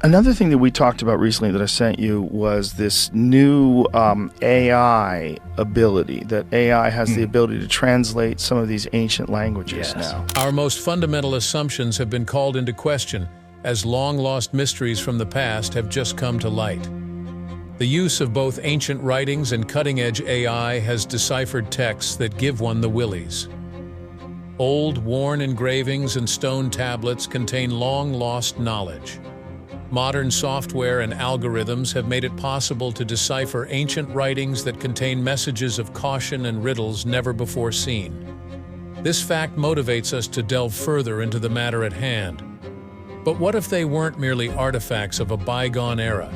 Another thing that we talked about recently that I sent you was this new AI ability, that AI has the ability to translate some of these ancient languages now. Our most fundamental assumptions have been called into question as long-lost mysteries from the past have just come to light. The use of both ancient writings and cutting-edge AI has deciphered texts that give one the willies. Old, worn engravings and stone tablets contain long-lost knowledge. Modern software and algorithms have made it possible to decipher ancient writings that contain messages of caution and riddles never before seen. This fact motivates us to delve further into the matter at hand. But what if they weren't merely artifacts of a bygone era?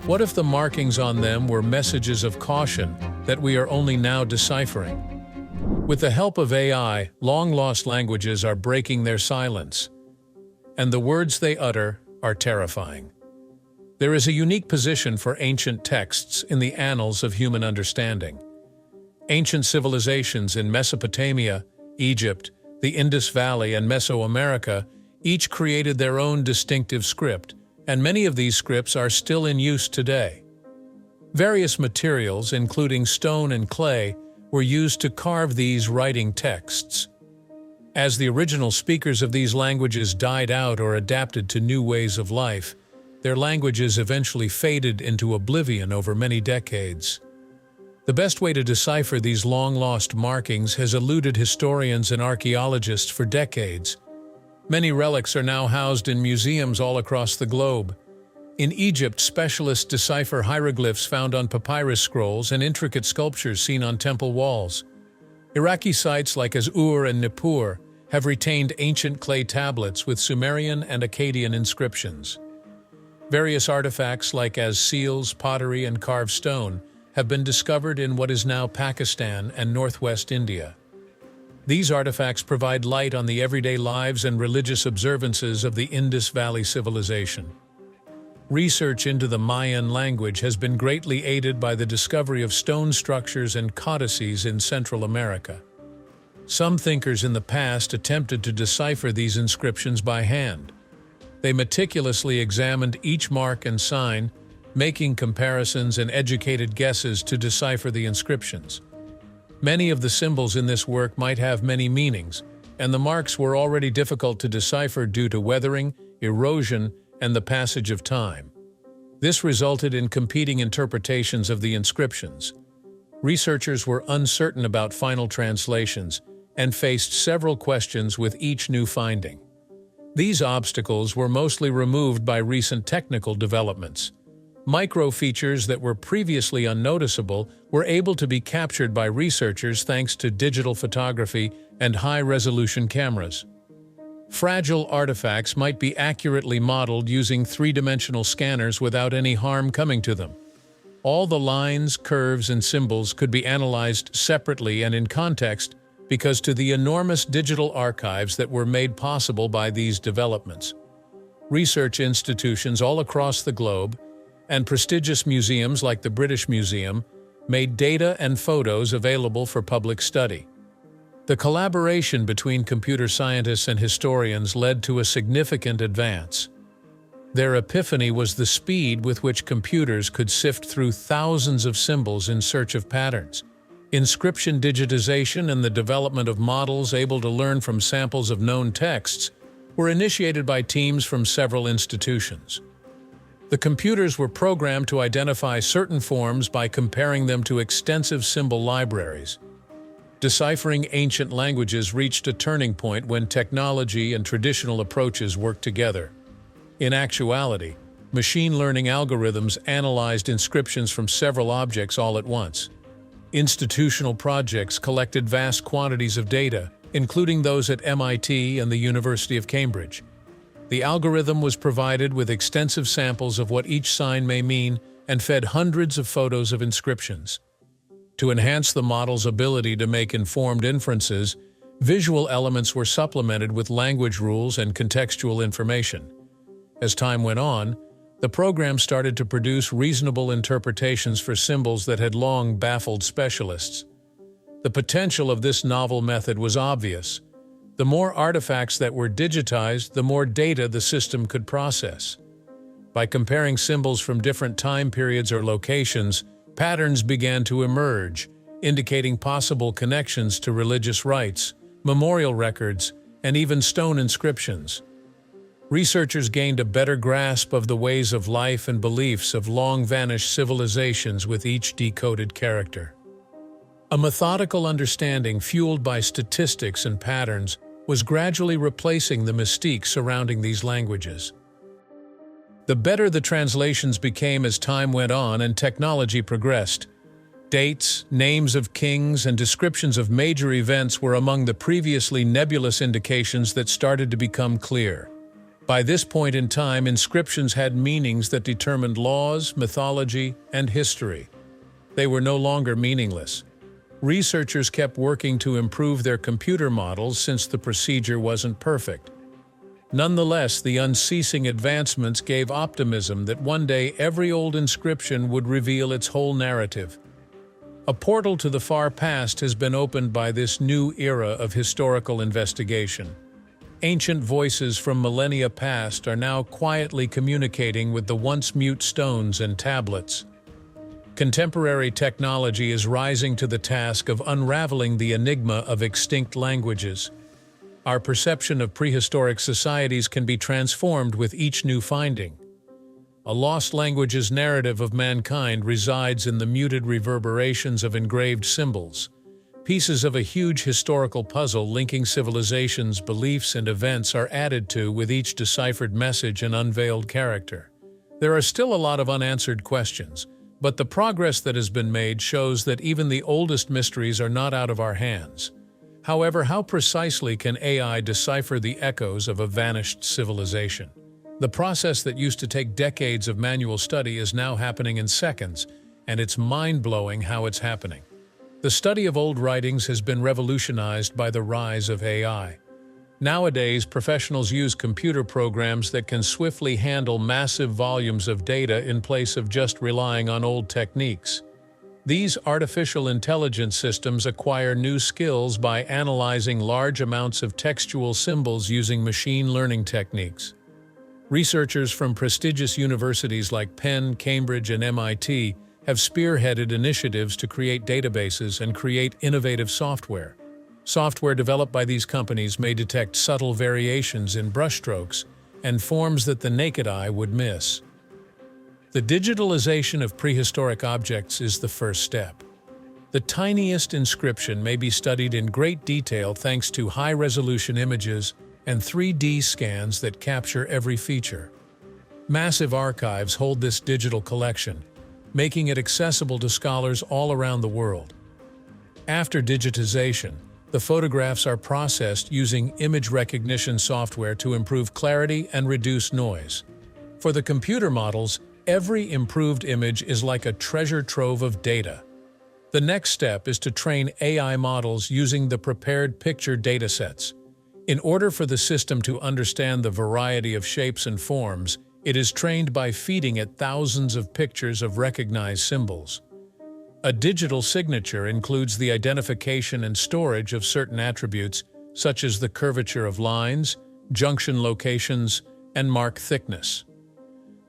What if the markings on them were messages of caution that we are only now deciphering? With the help of AI, long-lost languages are breaking their silence, and the words they utter are terrifying. There is a unique position for ancient texts in the annals of human understanding. Ancient civilizations in Mesopotamia, Egypt, the Indus Valley, and Mesoamerica each created their own distinctive script, and many of these scripts are still in use today. Various materials, including stone and clay, were used to carve these writing texts. As the original speakers of these languages died out or adapted to new ways of life, their languages eventually faded into oblivion over many decades. The best way to decipher these long-lost markings has eluded historians and archaeologists for decades. Many relics are now housed in museums all across the globe. In Egypt, specialists decipher hieroglyphs found on papyrus scrolls and intricate sculptures seen on temple walls. Iraqi sites like Ur and Nippur have retained ancient clay tablets with Sumerian and Akkadian inscriptions. Various artifacts like seals, pottery, and carved stone have been discovered in what is now Pakistan and northwest India. These artifacts provide light on the everyday lives and religious observances of the Indus Valley civilization. Research into the Mayan language has been greatly aided by the discovery of stone structures and codices in Central America. Some thinkers in the past attempted to decipher these inscriptions by hand. They meticulously examined each mark and sign, making comparisons and educated guesses to decipher the inscriptions. Many of the symbols in this work might have many meanings, and the marks were already difficult to decipher due to weathering, erosion, and the passage of time. This resulted in competing interpretations of the inscriptions. Researchers were uncertain about final translations and faced several questions with each new finding. These obstacles were mostly removed by recent technical developments. Micro-features that were previously unnoticeable were able to be captured by researchers thanks to digital photography and high-resolution cameras. Fragile artifacts might be accurately modeled using three-dimensional scanners without any harm coming to them. All the lines, curves, and symbols could be analyzed separately and in context because to the enormous digital archives that were made possible by these developments. Research institutions all across the globe and prestigious museums like the British Museum made data and photos available for public study. The collaboration between computer scientists and historians led to a significant advance. Their epiphany was the speed with which computers could sift through thousands of symbols in search of patterns. Inscription digitization and the development of models able to learn from samples of known texts were initiated by teams from several institutions. The computers were programmed to identify certain forms by comparing them to extensive symbol libraries. Deciphering ancient languages reached a turning point when technology and traditional approaches worked together. In actuality, machine learning algorithms analyzed inscriptions from several objects all at once. Institutional projects collected vast quantities of data, including those at MIT and the University of Cambridge. The algorithm was provided with extensive samples of what each sign may mean and fed hundreds of photos of inscriptions. To enhance the model's ability to make informed inferences, visual elements were supplemented with language rules and contextual information. As time went on, the program started to produce reasonable interpretations for symbols that had long baffled specialists. The potential of this novel method was obvious. The more artifacts that were digitized, the more data the system could process. By comparing symbols from different time periods or locations, patterns began to emerge, indicating possible connections to religious rites, memorial records, and even stone inscriptions. Researchers gained a better grasp of the ways of life and beliefs of long-vanished civilizations with each decoded character. A methodical understanding fueled by statistics and patterns was gradually replacing the mystique surrounding these languages. The better the translations became as time went on and technology progressed. Dates, names of kings, and descriptions of major events were among the previously nebulous indications that started to become clear. By this point in time, inscriptions had meanings that determined laws, mythology, and history. They were no longer meaningless. Researchers kept working to improve their computer models since the procedure wasn't perfect. Nonetheless, the unceasing advancements gave optimism that one day every old inscription would reveal its whole narrative. A portal to the far past has been opened by this new era of historical investigation. Ancient voices from millennia past are now quietly communicating with the once mute stones and tablets. Contemporary technology is rising to the task of unraveling the enigma of extinct languages. Our perception of prehistoric societies can be transformed with each new finding. A lost language's narrative of mankind resides in the muted reverberations of engraved symbols, pieces of a huge historical puzzle linking civilizations, beliefs, and events are added to with each deciphered message and unveiled character. There are still a lot of unanswered questions, but the progress that has been made shows that even the oldest mysteries are not out of our hands. However, how precisely can AI decipher the echoes of a vanished civilization? The process that used to take decades of manual study is now happening in seconds, and it's mind-blowing how it's happening. The study of old writings has been revolutionized by the rise of AI. Nowadays, professionals use computer programs that can swiftly handle massive volumes of data in place of just relying on old techniques. These artificial intelligence systems acquire new skills by analyzing large amounts of textual symbols using machine learning techniques. Researchers from prestigious universities like Penn, Cambridge, and MIT have spearheaded initiatives to create databases and create innovative software. Software developed by these companies may detect subtle variations in brushstrokes and forms that the naked eye would miss. The digitalization of prehistoric objects is the first step. The tiniest inscription may be studied in great detail thanks to high-resolution images and 3D scans that capture every feature. Massive archives hold this digital collection, making it accessible to scholars all around the world. After digitization, the photographs are processed using image recognition software to improve clarity and reduce noise. For the computer models, every improved image is like a treasure trove of data. The next step is to train AI models using the prepared picture datasets. In order for the system to understand the variety of shapes and forms, it is trained by feeding it thousands of pictures of recognized symbols. A digital signature includes the identification and storage of certain attributes, such as the curvature of lines, junction locations, and mark thickness.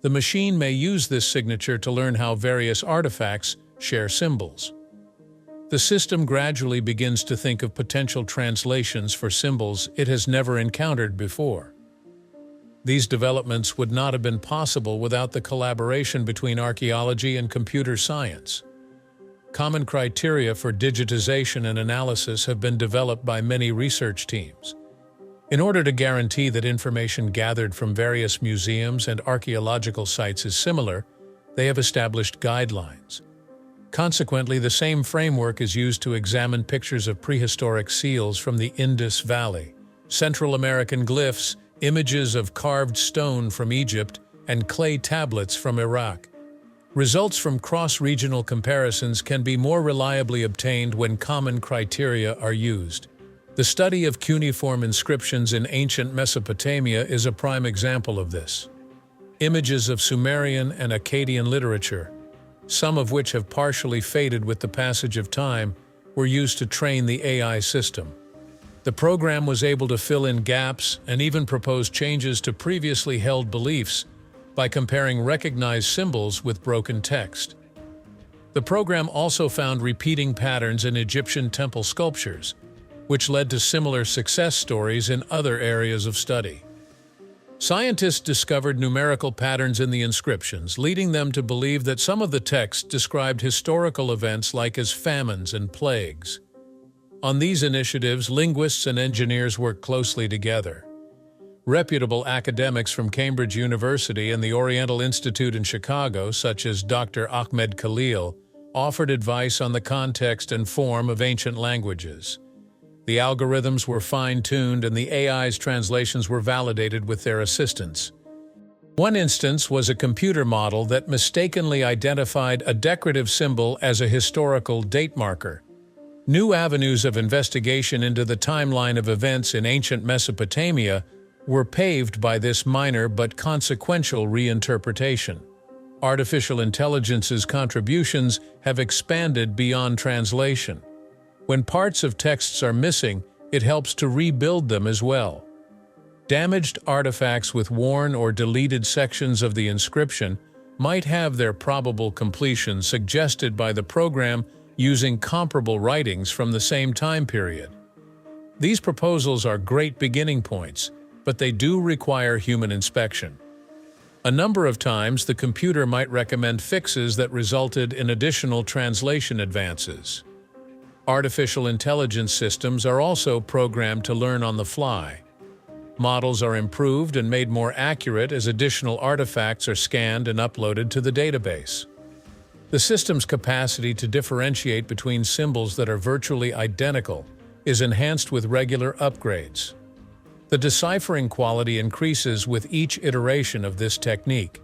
The machine may use this signature to learn how various artifacts share symbols. The system gradually begins to think of potential translations for symbols it has never encountered before. These developments would not have been possible without the collaboration between archaeology and computer science. Common criteria for digitization and analysis have been developed by many research teams. In order to guarantee that information gathered from various museums and archaeological sites is similar, they have established guidelines. Consequently, the same framework is used to examine pictures of prehistoric seals from the Indus Valley, Central American glyphs, images of carved stone from Egypt, and clay tablets from Iraq. Results from cross-regional comparisons can be more reliably obtained when common criteria are used. The study of cuneiform inscriptions in ancient Mesopotamia is a prime example of this. Images of Sumerian and Akkadian literature, some of which have partially faded with the passage of time, were used to train the AI system. The program was able to fill in gaps and even propose changes to previously held beliefs, by comparing recognized symbols with broken text. The program also found repeating patterns in Egyptian temple sculptures, which led to similar success stories in other areas of study. Scientists discovered numerical patterns in the inscriptions, leading them to believe that some of the texts described historical events like as famines and plagues. On these initiatives, linguists and engineers worked closely together. Reputable academics from Cambridge University and the Oriental Institute in Chicago, such as Dr. Ahmed Khalil, offered advice on the context and form of ancient languages. The algorithms were fine-tuned and the AI's translations were validated with their assistance. One instance was a computer model that mistakenly identified a decorative symbol as a historical date marker. New avenues of investigation into the timeline of events in ancient Mesopotamia were paved by this minor but consequential reinterpretation. Artificial intelligence's contributions have expanded beyond translation. When parts of texts are missing, it helps to rebuild them as well. Damaged artifacts with worn or deleted sections of the inscription might have their probable completion suggested by the program using comparable writings from the same time period. These proposals are great beginning points, but they do require human inspection. A number of times, the computer might recommend fixes that resulted in additional translation advances. Artificial intelligence systems are also programmed to learn on the fly. Models are improved and made more accurate as additional artifacts are scanned and uploaded to the database. The system's capacity to differentiate between symbols that are virtually identical is enhanced with regular upgrades. The deciphering quality increases with each iteration of this technique.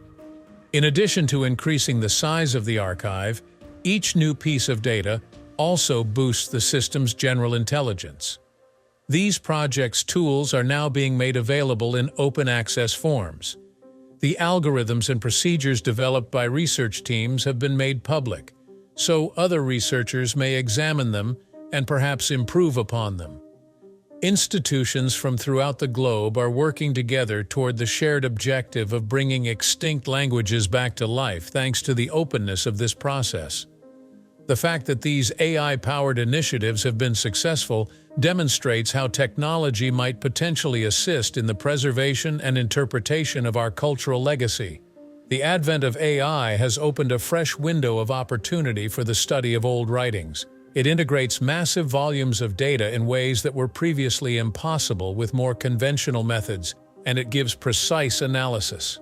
In addition to increasing the size of the archive, each new piece of data also boosts the system's general intelligence. These projects' tools are now being made available in open-access forms. The algorithms and procedures developed by research teams have been made public, so other researchers may examine them and perhaps improve upon them. Institutions from throughout the globe are working together toward the shared objective of bringing extinct languages back to life thanks to the openness of this process. The fact that these AI-powered initiatives have been successful demonstrates how technology might potentially assist in the preservation and interpretation of our cultural legacy. The advent of AI has opened a fresh window of opportunity for the study of old writings. It integrates massive volumes of data in ways that were previously impossible with more conventional methods, and it gives precise analysis.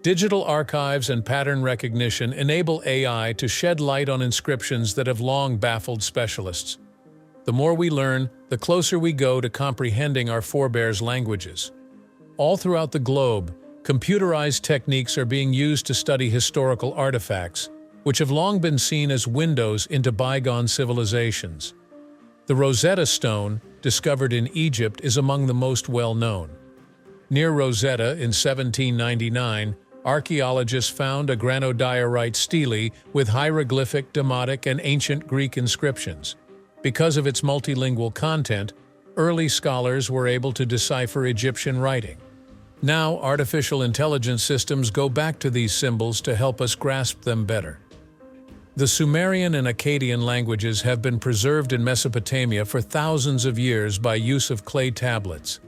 Digital archives and pattern recognition enable AI to shed light on inscriptions that have long baffled specialists. The more we learn, the closer we go to comprehending our forebears' languages. All throughout the globe, computerized techniques are being used to study historical artifacts, which have long been seen as windows into bygone civilizations. The Rosetta Stone, discovered in Egypt, is among the most well-known. Near Rosetta in 1799, archaeologists found a granodiorite stele with hieroglyphic, Demotic, and ancient Greek inscriptions. Because of its multilingual content, early scholars were able to decipher Egyptian writing. Now, artificial intelligence systems go back to these symbols to help us grasp them better. The Sumerian and Akkadian languages have been preserved in Mesopotamia for thousands of years by use of clay tablets.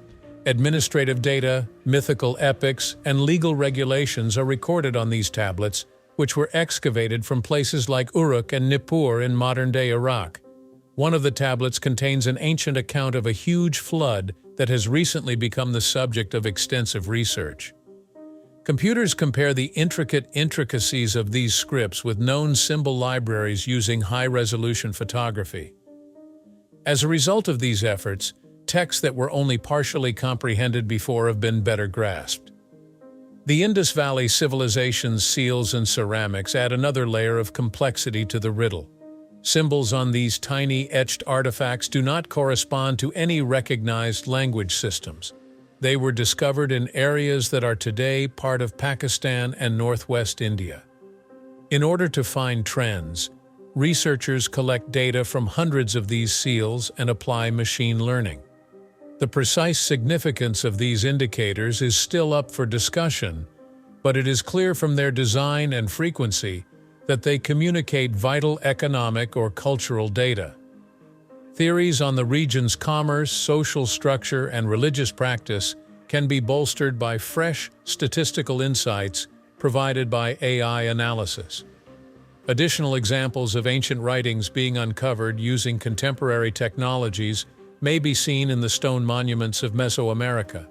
Administrative data, mythical epics, and legal regulations are recorded on these tablets, which were excavated from places like Uruk and Nippur in modern-day Iraq. One of the tablets contains an ancient account of a huge flood that has recently become the subject of extensive research. Computers compare the intricate intricacies of these scripts with known symbol libraries using high-resolution photography. As a result of these efforts, texts that were only partially comprehended before have been better grasped. The Indus Valley civilization's seals and ceramics add another layer of complexity to the riddle. Symbols on these tiny etched artifacts do not correspond to any recognized language systems. They were discovered in areas that are today part of Pakistan and northwest India. In order to find trends, researchers collect data from hundreds of these seals and apply machine learning. The precise significance of these indicators is still up for discussion, but it is clear from their design and frequency that they communicate vital economic or cultural data. Theories on the region's commerce, social structure, and religious practice can be bolstered by fresh statistical insights provided by AI analysis. Additional examples of ancient writings being uncovered using contemporary technologies may be seen in the stone monuments of Mesoamerica.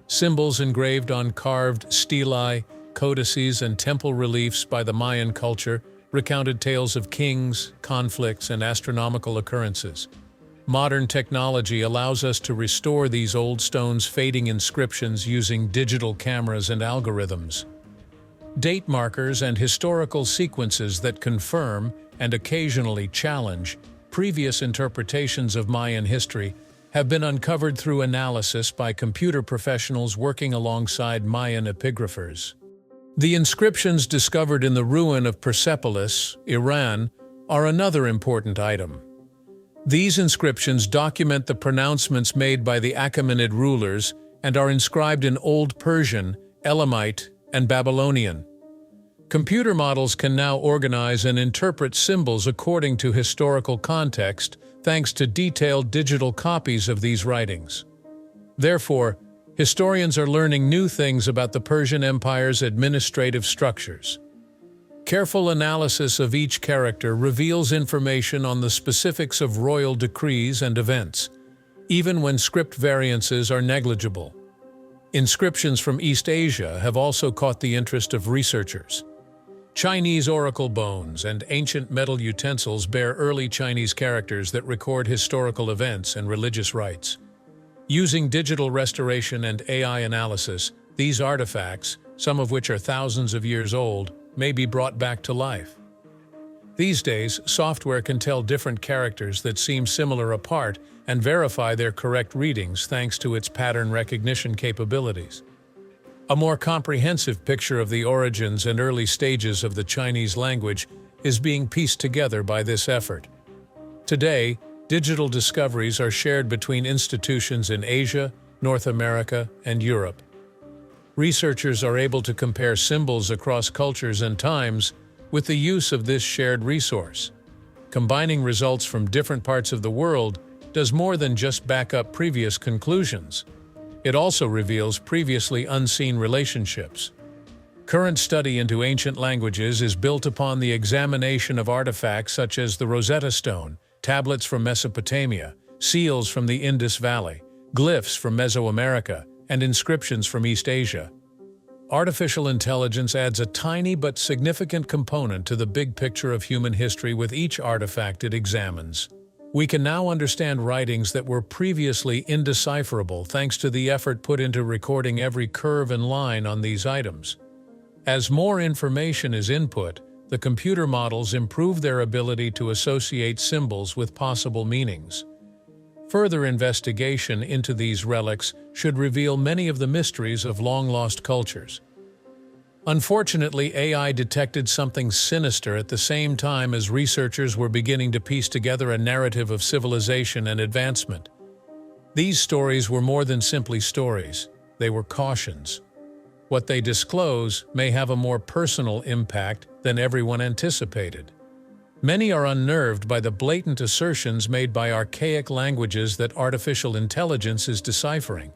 Symbols engraved on carved stelae, codices, and temple reliefs by the Mayan culture recounted tales of kings, conflicts, and astronomical occurrences. Modern technology allows us to restore these old stones' fading inscriptions using digital cameras and algorithms. Date markers and historical sequences that confirm and occasionally challenge previous interpretations of Mayan history have been uncovered through analysis by computer professionals working alongside Mayan epigraphers. The inscriptions discovered in the ruin of Persepolis, Iran, are another important item. These inscriptions document the pronouncements made by the Achaemenid rulers and are inscribed in Old Persian, Elamite, and Babylonian. Computer models can now organize and interpret symbols according to historical context, thanks to detailed digital copies of these writings. Therefore, historians are learning new things about the Persian Empire's administrative structures. Careful analysis of each character reveals information on the specifics of royal decrees and events, even when script variances are negligible. Inscriptions from East Asia have also caught the interest of researchers. Chinese oracle bones and ancient metal utensils bear early Chinese characters that record historical events and religious rites. Using digital restoration and AI analysis, these artifacts, some of which are thousands of years old, may be brought back to life. These days, software can tell different characters that seem similar apart and verify their correct readings thanks to its pattern recognition capabilities. A more comprehensive picture of the origins and early stages of the Chinese language is being pieced together by this effort. Today, digital discoveries are shared between institutions in Asia, North America, and Europe. Researchers are able to compare symbols across cultures and times with the use of this shared resource. Combining results from different parts of the world does more than just back up previous conclusions. It also reveals previously unseen relationships. Current study into ancient languages is built upon the examination of artifacts such as the Rosetta Stone, tablets from Mesopotamia, seals from the Indus Valley, glyphs from Mesoamerica, and inscriptions from East Asia. Artificial intelligence adds a tiny but significant component to the big picture of human history with each artifact it examines. We can now understand writings that were previously indecipherable thanks to the effort put into recording every curve and line on these items. As more information is input, the computer models improve their ability to associate symbols with possible meanings. Further investigation into these relics should reveal many of the mysteries of long-lost cultures. Unfortunately, AI detected something sinister at the same time as researchers were beginning to piece together a narrative of civilization and advancement. These stories were more than simply stories. They were cautions. What they disclose may have a more personal impact than everyone anticipated. Many are unnerved by the blatant assertions made by archaic languages that artificial intelligence is deciphering.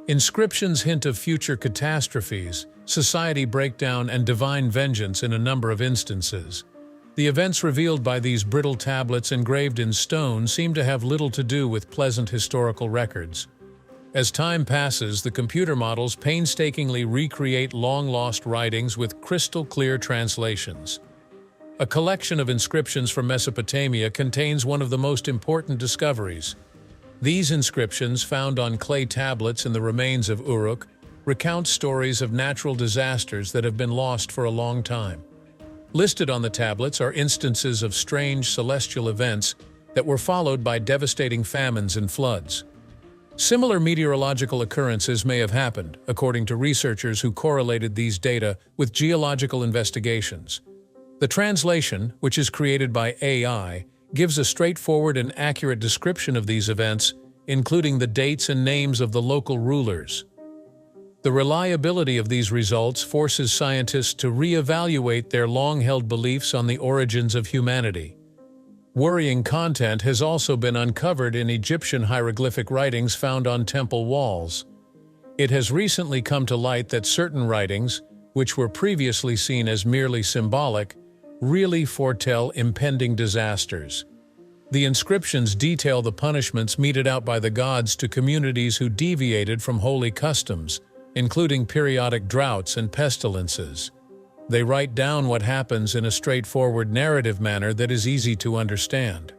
Inscriptions hint of future catastrophes, society breakdown, and divine vengeance in a number of instances. The events revealed by these brittle tablets engraved in stone seem to have little to do with pleasant historical records. As time passes, the computer models painstakingly recreate long-lost writings with crystal-clear translations. A collection of inscriptions from Mesopotamia contains one of the most important discoveries. These inscriptions, found on clay tablets in the remains of Uruk, recount stories of natural disasters that have been lost for a long time. Listed on the tablets are instances of strange celestial events that were followed by devastating famines and floods. Similar meteorological occurrences may have happened, according to researchers who correlated these data with geological investigations. The translation, which is created by AI, gives a straightforward and accurate description of these events, including the dates and names of the local rulers. The reliability of these results forces scientists to reevaluate their long-held beliefs on the origins of humanity. Worrying content has also been uncovered in Egyptian hieroglyphic writings found on temple walls. It has recently come to light that certain writings, which were previously seen as merely symbolic, really foretell impending disasters. The inscriptions detail the punishments meted out by the gods to communities who deviated from holy customs, including periodic droughts and pestilences. They write down what happens in a straightforward narrative manner that is easy to understand.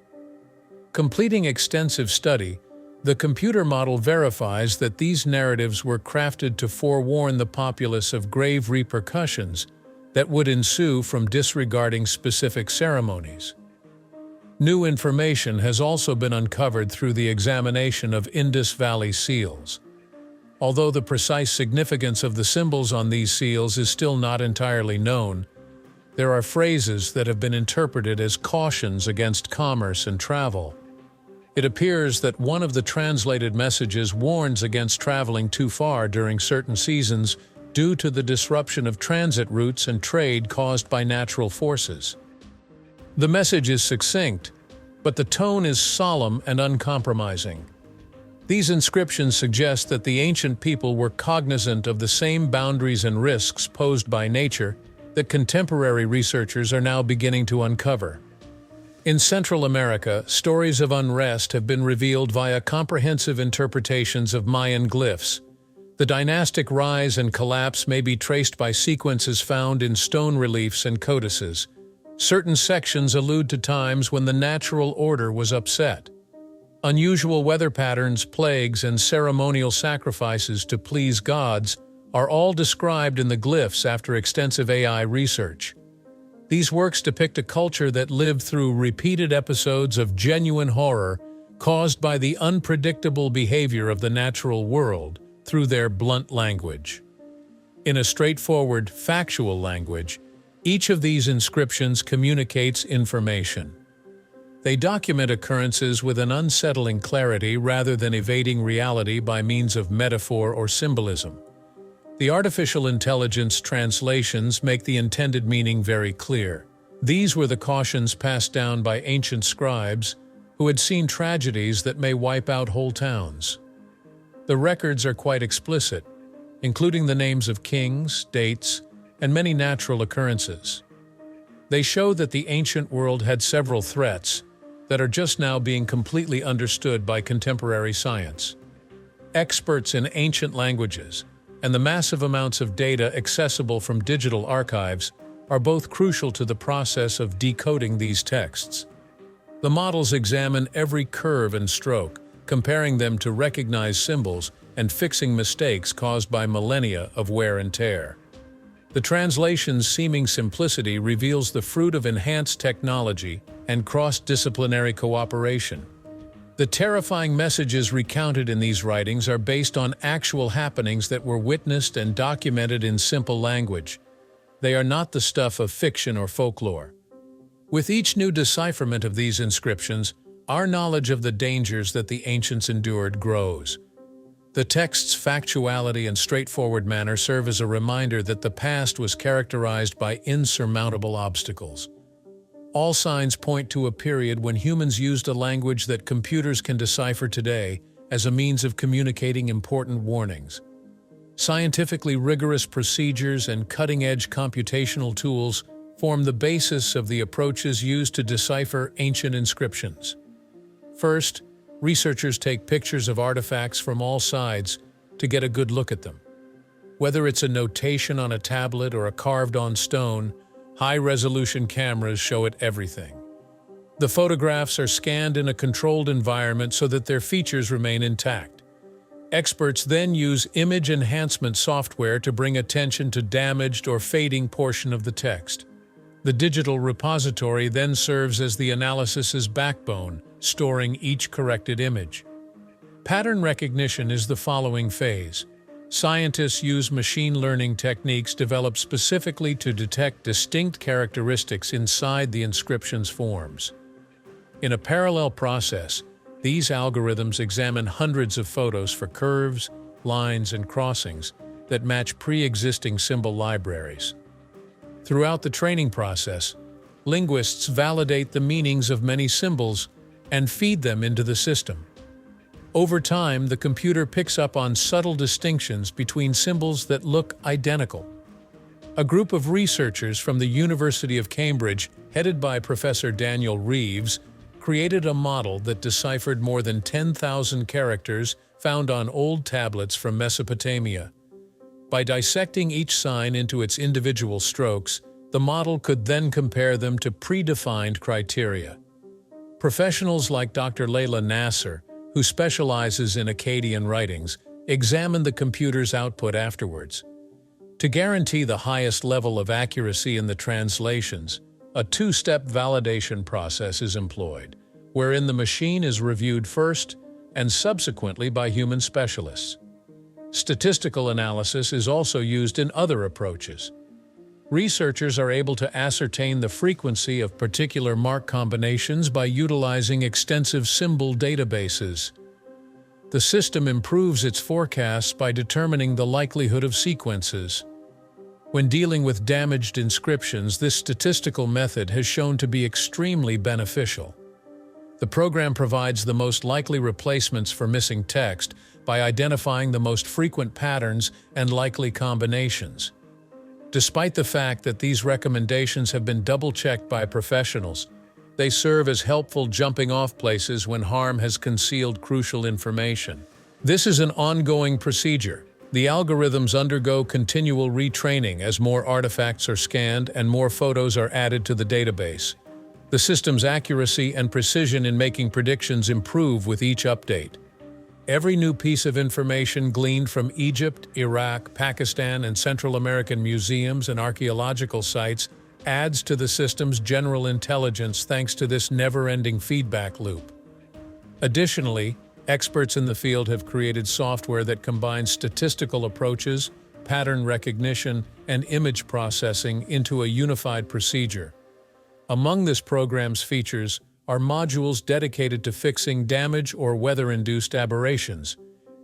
Completing extensive study, the computer model verifies that these narratives were crafted to forewarn the populace of grave repercussions that would ensue from disregarding specific ceremonies. New information has also been uncovered through the examination of Indus Valley seals. Although the precise significance of the symbols on these seals is still not entirely known, there are phrases that have been interpreted as cautions against commerce and travel. It appears that one of the translated messages warns against traveling too far during certain seasons due to the disruption of transit routes and trade caused by natural forces. The message is succinct, but the tone is solemn and uncompromising. These inscriptions suggest that the ancient people were cognizant of the same boundaries and risks posed by nature that contemporary researchers are now beginning to uncover. In Central America, stories of unrest have been revealed via comprehensive interpretations of Mayan glyphs. The dynastic rise and collapse may be traced by sequences found in stone reliefs and codices. Certain sections allude to times when the natural order was upset. Unusual weather patterns, plagues, and ceremonial sacrifices to please gods are all described in the glyphs after extensive AI research. These works depict a culture that lived through repeated episodes of genuine horror caused by the unpredictable behavior of the natural world through their blunt language. In a straightforward, factual language, each of these inscriptions communicates information. They document occurrences with an unsettling clarity rather than evading reality by means of metaphor or symbolism. The artificial intelligence translations make the intended meaning very clear. These were the cautions passed down by ancient scribes who had seen tragedies that may wipe out whole towns. The records are quite explicit, including the names of kings, dates, and many natural occurrences. They show that the ancient world had several threats that are just now being completely understood by contemporary science. Experts in ancient languages and the massive amounts of data accessible from digital archives are both crucial to the process of decoding these texts. The models examine every curve and stroke, comparing them to recognized symbols and fixing mistakes caused by millennia of wear and tear. The translation's seeming simplicity reveals the fruit of enhanced technology and cross-disciplinary cooperation. The terrifying messages recounted in these writings are based on actual happenings that were witnessed and documented in simple language. They are not the stuff of fiction or folklore. With each new decipherment of these inscriptions, our knowledge of the dangers that the ancients endured grows. The text's factuality and straightforward manner serve as a reminder that the past was characterized by insurmountable obstacles. All signs point to a period when humans used a language that computers can decipher today as a means of communicating important warnings. Scientifically rigorous procedures and cutting-edge computational tools form the basis of the approaches used to decipher ancient inscriptions. First, researchers take pictures of artifacts from all sides to get a good look at them. Whether it's a notation on a tablet or a carved-on stone, high-resolution cameras show it everything. The photographs are scanned in a controlled environment so that their features remain intact. Experts then use image enhancement software to bring attention to damaged or fading portion of the text. The digital repository then serves as the analysis's backbone, storing each corrected image. Pattern recognition is the following phase. Scientists use machine learning techniques developed specifically to detect distinct characteristics inside the inscription's forms. In a parallel process, these algorithms examine hundreds of photos for curves, lines, and crossings, that match pre-existing symbol libraries. Throughout the training process, linguists validate the meanings of many symbols and feed them into the system. Over time, the computer picks up on subtle distinctions between symbols that look identical. A group of researchers from the University of Cambridge, headed by Professor Daniel Reeves, created a model that deciphered more than 10,000 characters found on old tablets from Mesopotamia. By dissecting each sign into its individual strokes, the model could then compare them to predefined criteria. Professionals like Dr. Layla Nasser, who specializes in Akkadian writings, examine the computer's output afterwards. To guarantee the highest level of accuracy in the translations, a two-step validation process is employed, wherein the machine is reviewed first and subsequently by human specialists. Statistical analysis is also used in other approaches. Researchers are able to ascertain the frequency of particular mark combinations by utilizing extensive symbol databases. The system improves its forecasts by determining the likelihood of sequences. When dealing with damaged inscriptions, this statistical method has shown to be extremely beneficial. The program provides the most likely replacements for missing text by identifying the most frequent patterns and likely combinations. Despite the fact that these recommendations have been double-checked by professionals, they serve as helpful jumping-off places when harm has concealed crucial information. This is an ongoing procedure. The algorithms undergo continual retraining as more artifacts are scanned and more photos are added to the database. The system's accuracy and precision in making predictions improve with each update. Every new piece of information gleaned from Egypt, Iraq, Pakistan, and Central American museums and archaeological sites adds to the system's general intelligence thanks to this never-ending feedback loop. Additionally, experts in the field have created software that combines statistical approaches, pattern recognition, and image processing into a unified procedure. Among this program's features are modules dedicated to fixing damage or weather-induced aberrations.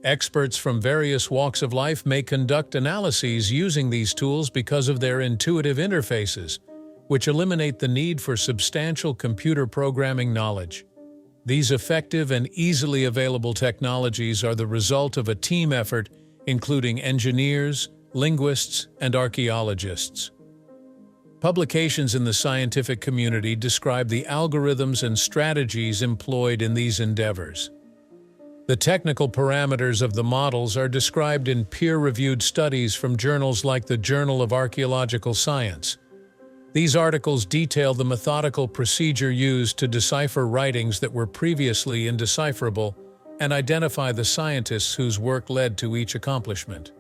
Experts from various walks of life may conduct analyses using these tools because of their intuitive interfaces, which eliminate the need for substantial computer programming knowledge. These effective and easily available technologies are the result of a team effort including engineers, linguists, and archaeologists. Publications in the scientific community describe the algorithms and strategies employed in these endeavors. The technical parameters of the models are described in peer-reviewed studies from journals like the Journal of Archaeological Science. These articles detail the methodical procedure used to decipher writings that were previously indecipherable and identify the scientists whose work led to each accomplishment.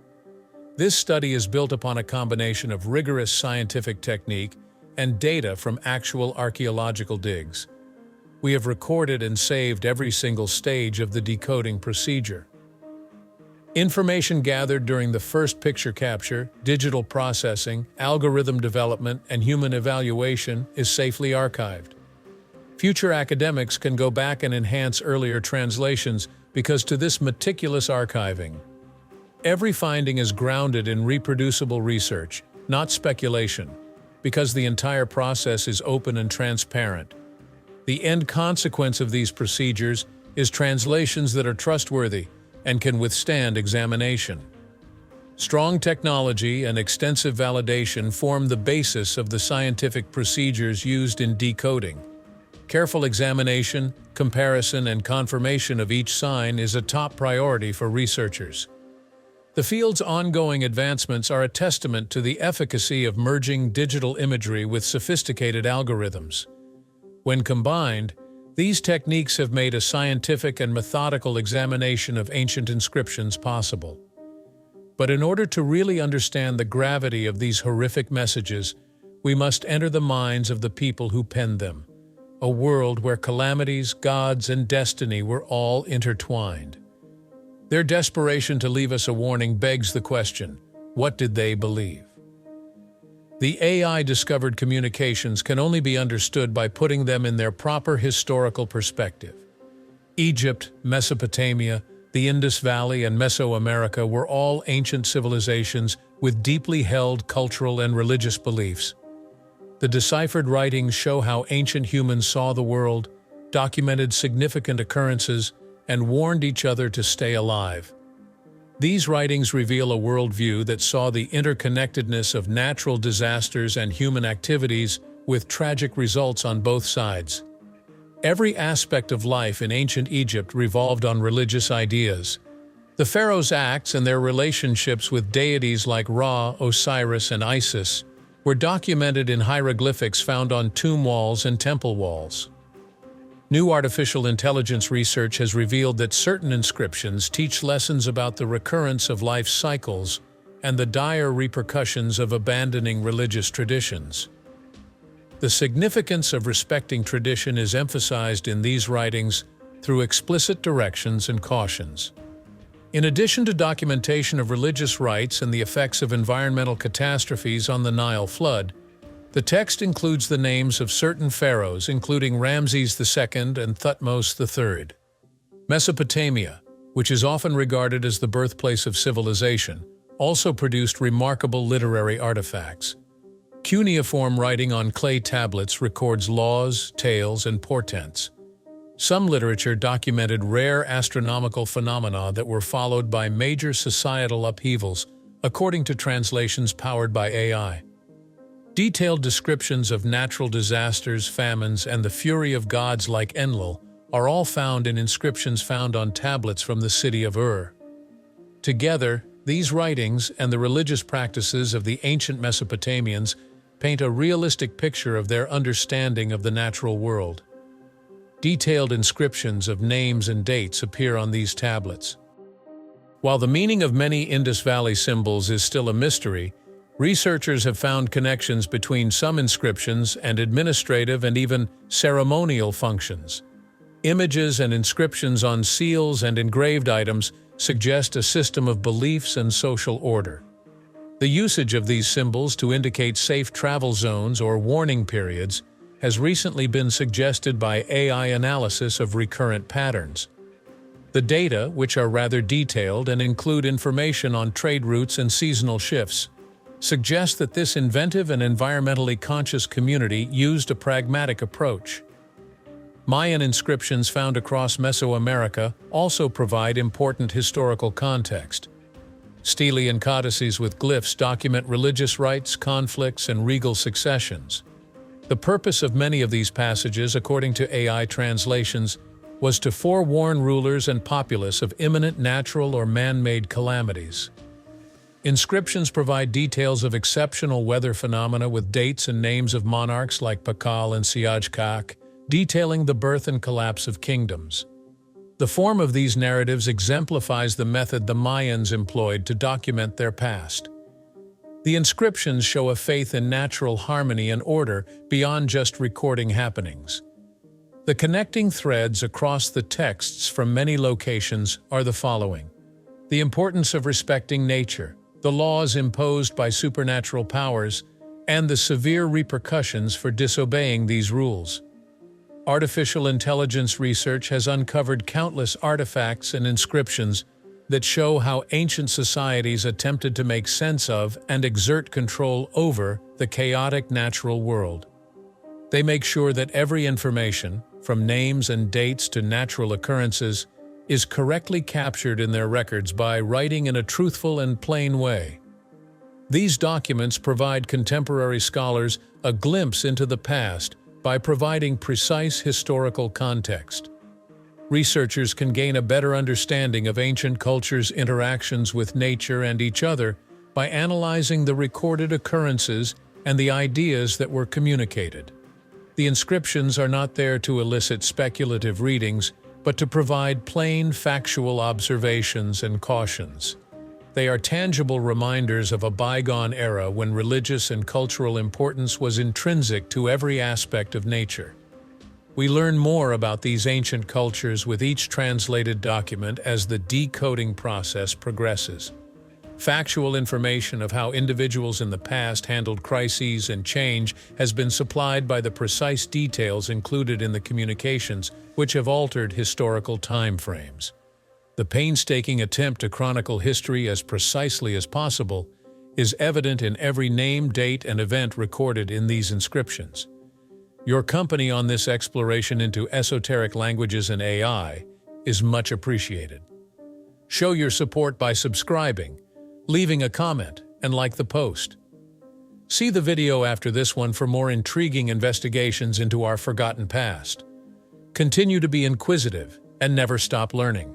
This study is built upon a combination of rigorous scientific technique and data from actual archaeological digs. We have recorded and saved every single stage of the decoding procedure. Information gathered during the first picture capture, digital processing, algorithm development, and human evaluation is safely archived. Future academics can go back and enhance earlier translations because to this meticulous archiving. Every finding is grounded in reproducible research, not speculation, because the entire process is open and transparent. The end consequence of these procedures is translations that are trustworthy and can withstand examination. Strong technology and extensive validation form the basis of the scientific procedures used in decoding. Careful examination, comparison, and confirmation of each sign is a top priority for researchers. The field's ongoing advancements are a testament to the efficacy of merging digital imagery with sophisticated algorithms. When combined, these techniques have made a scientific and methodical examination of ancient inscriptions possible. But in order to really understand the gravity of these horrific messages, we must enter the minds of the people who penned them, a world where calamities, gods, and destiny were all intertwined. Their desperation to leave us a warning begs the question, what did they believe? The AI-discovered communications can only be understood by putting them in their proper historical perspective. Egypt, Mesopotamia, the Indus Valley, and Mesoamerica were all ancient civilizations with deeply held cultural and religious beliefs. The deciphered writings show how ancient humans saw the world, documented significant occurrences, and warned each other to stay alive. These writings reveal a worldview that saw the interconnectedness of natural disasters and human activities, with tragic results on both sides. Every aspect of life in ancient Egypt revolved on religious ideas. The pharaoh's acts and their relationships with deities like Ra, Osiris, and Isis were documented in hieroglyphics found on tomb walls and temple walls. New artificial intelligence research has revealed that certain inscriptions teach lessons about the recurrence of life's cycles and the dire repercussions of abandoning religious traditions. The significance of respecting tradition is emphasized in these writings through explicit directions and cautions. In addition to documentation of religious rites and the effects of environmental catastrophes on the Nile flood, the text includes the names of certain pharaohs, including Ramses II and Thutmose III. Mesopotamia, which is often regarded as the birthplace of civilization, also produced remarkable literary artifacts. Cuneiform writing on clay tablets records laws, tales, and portents. Some literature documented rare astronomical phenomena that were followed by major societal upheavals, according to translations powered by AI. Detailed descriptions of natural disasters, famines, and the fury of gods like Enlil are all found in inscriptions found on tablets from the city of Ur. Together, these writings and the religious practices of the ancient Mesopotamians paint a realistic picture of their understanding of the natural world. Detailed inscriptions of names and dates appear on these tablets. While the meaning of many Indus Valley symbols is still a mystery, researchers have found connections between some inscriptions and administrative and even ceremonial functions. Images and inscriptions on seals and engraved items suggest a system of beliefs and social order. The usage of these symbols to indicate safe travel zones or warning periods has recently been suggested by AI analysis of recurrent patterns. The data, which are rather detailed and include information on trade routes and seasonal shifts, suggest that this inventive and environmentally conscious community used a pragmatic approach. Mayan inscriptions found across Mesoamerica also provide important historical context. Stele and codices with glyphs document religious rites, conflicts, and regal successions. The purpose of many of these passages, according to AI translations, was to forewarn rulers and populace of imminent natural or man-made calamities. Inscriptions provide details of exceptional weather phenomena with dates and names of monarchs like Pakal and Siajkak, detailing the birth and collapse of kingdoms. The form of these narratives exemplifies the method the Mayans employed to document their past. The inscriptions show a faith in natural harmony and order beyond just recording happenings. The connecting threads across the texts from many locations are the following: the importance of respecting nature, the laws imposed by supernatural powers, and the severe repercussions for disobeying these rules. Artificial intelligence research has uncovered countless artifacts and inscriptions that show how ancient societies attempted to make sense of and exert control over the chaotic natural world. They make sure that every information, from names and dates to natural occurrences, is correctly captured in their records by writing in a truthful and plain way. These documents provide contemporary scholars a glimpse into the past by providing precise historical context. Researchers can gain a better understanding of ancient cultures' interactions with nature and each other by analyzing the recorded occurrences and the ideas that were communicated. The inscriptions are not there to elicit speculative readings, but to provide plain, factual observations and cautions. They are tangible reminders of a bygone era when religious and cultural importance was intrinsic to every aspect of nature. We learn more about these ancient cultures with each translated document as the decoding process progresses. Factual information of how individuals in the past handled crises and change has been supplied by the precise details included in the communications, which have altered historical time frames. The painstaking attempt to chronicle history as precisely as possible is evident in every name, date, and event recorded in these inscriptions. Your company on this exploration into esoteric languages and AI is much appreciated. Show your support by subscribing, leaving a comment, and like the post. See the video after this one for more intriguing investigations into our forgotten past. Continue to be inquisitive and never stop learning.